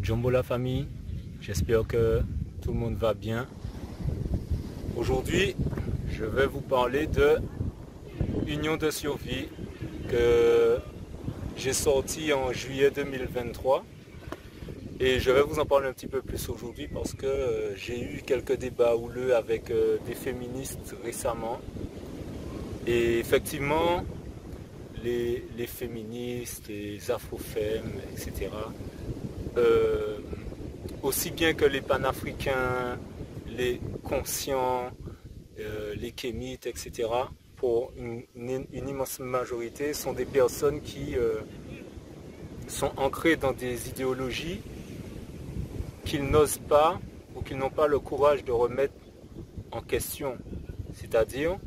Jumbo la famille, j'espère que tout le monde va bien. Aujourd'hui, je vais vous parler de Union de survie que j'ai sorti en juillet 2023 et je vais vous en parler un petit peu plus aujourd'hui parce que j'ai eu quelques débats houleux avec des féministes récemment et effectivement les féministes, les afrofemmes, etc. Aussi bien que les panafricains, les conscients, les kémites, etc., pour une immense majorité, sont des personnes qui sont ancrées dans des idéologies qu'ils n'osent pas ou qu'ils n'ont pas le courage de remettre en question. C'est-à-dire,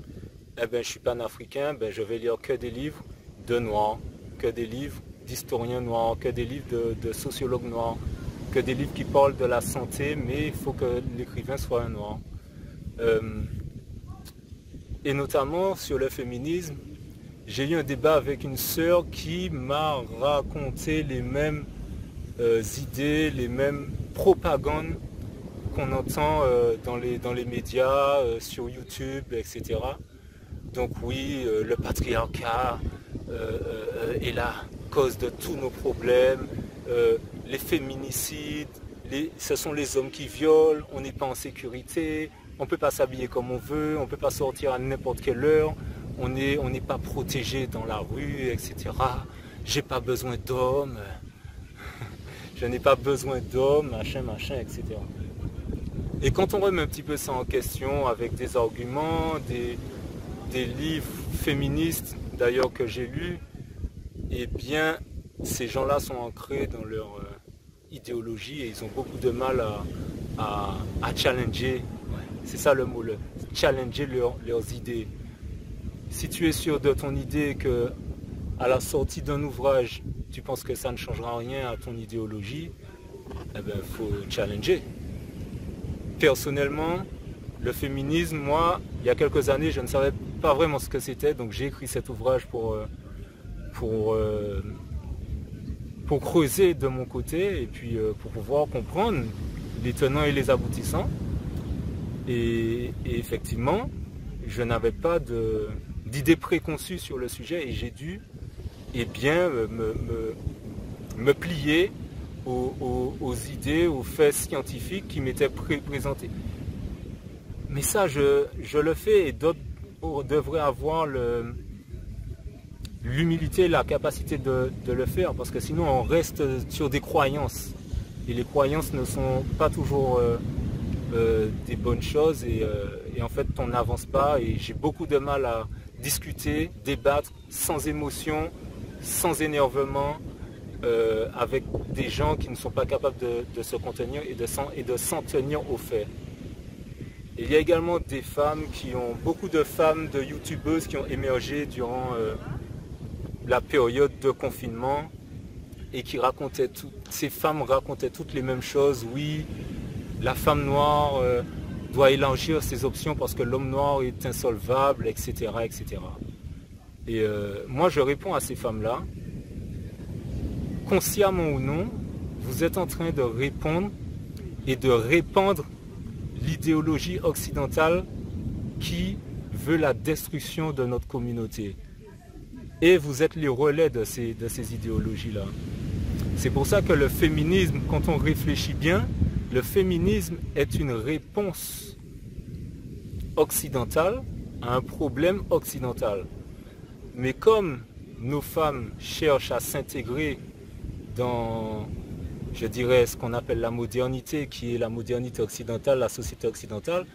eh ben, je suis panafricain, ben, je vais lire que des livres de noirs, que des livres d'historiens noirs, que des livres de sociologues noirs, que des livres qui parlent de la santé, mais il faut que l'écrivain soit un noir. Et notamment sur le féminisme, j'ai eu un débat avec une sœur qui m'a raconté les mêmes idées, les mêmes propagandes qu'on entend dans les médias, sur YouTube, etc. Donc oui, le patriarcat est la cause de tous nos problèmes, les féminicides, ce sont les hommes qui violent, on n'est pas en sécurité, on ne peut pas s'habiller comme on veut, on ne peut pas sortir à n'importe quelle heure, on n'est pas protégé dans la rue, etc. J'ai pas besoin d'hommes, je n'ai pas besoin d'hommes, machin, etc. Et quand on remet un petit peu ça en question avec des arguments, des livres féministes d'ailleurs que j'ai lus, eh bien ces gens-là sont ancrés dans leur idéologie et ils ont beaucoup de mal à challenger, c'est ça le mot, challenger leurs idées. Si tu es sûr de ton idée que à la sortie d'un ouvrage, tu penses que ça ne changera rien à ton idéologie, eh bien, il faut challenger. Personnellement, le féminisme, moi, il y a quelques années, je ne savais pas vraiment ce que c'était, donc j'ai écrit cet ouvrage pour creuser de mon côté et puis pour pouvoir comprendre les tenants et les aboutissants. Et effectivement, je n'avais pas d'idée préconçue sur le sujet et j'ai dû me plier aux idées, aux faits scientifiques qui m'étaient présentés. Mais ça, je le fais et d'autres devraient avoir l'humilité, la capacité de le faire parce que sinon on reste sur des croyances et les croyances ne sont pas toujours des bonnes choses et en fait on n'avance pas et j'ai beaucoup de mal à discuter, débattre sans émotion, sans énervement avec des gens qui ne sont pas capables de se contenir et de s'en tenir aux faits. Et il y a également des femmes beaucoup de femmes, de youtubeuses qui ont émergé durant la période de confinement et qui racontaient ces femmes racontaient toutes les mêmes choses. Oui, la femme noire doit élargir ses options parce que l'homme noir est insolvable, etc. etc. Et moi je réponds à ces femmes-là, consciemment ou non, vous êtes en train de répondre et de répandre l'idéologie occidentale qui veut la destruction de notre communauté. Et vous êtes les relais de ces idéologies-là. C'est pour ça que le féminisme, quand on réfléchit bien, le féminisme est une réponse occidentale à un problème occidental. Mais comme nos femmes cherchent à s'intégrer dans, je dirais, ce qu'on appelle la modernité, qui est la modernité occidentale, la société occidentale,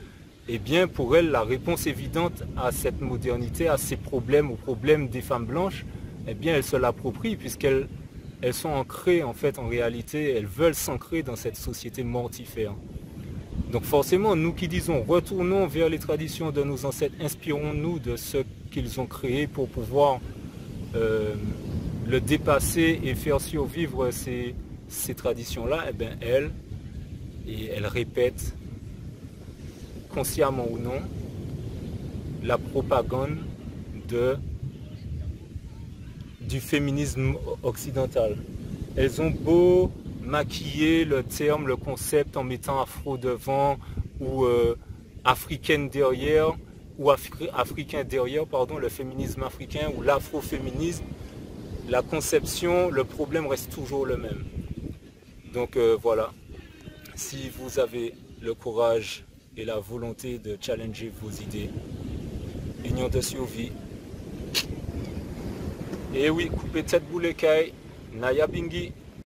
eh bien pour elles, la réponse évidente à cette modernité, à ces problèmes, aux problèmes des femmes blanches, eh bien elles se l'approprient puisqu'elles sont ancrées en fait, en réalité, elles veulent s'ancrer dans cette société mortifère. Donc forcément, nous qui disons, retournons vers les traditions de nos ancêtres, inspirons-nous de ce qu'ils ont créé pour pouvoir le dépasser et faire survivre ces traditions-là, eh bien elles répètent, consciemment ou non, la propagande du féminisme occidental. Elles ont beau maquiller le terme, le concept en mettant afro devant ou africaine derrière, ou africain derrière, pardon, le féminisme africain ou l'afroféminisme, la conception, le problème reste toujours le même. Donc voilà, si vous avez le courage et la volonté de challenger vos idées, union de survie. Et oui, coupez tête boule caille, Naya Bingi.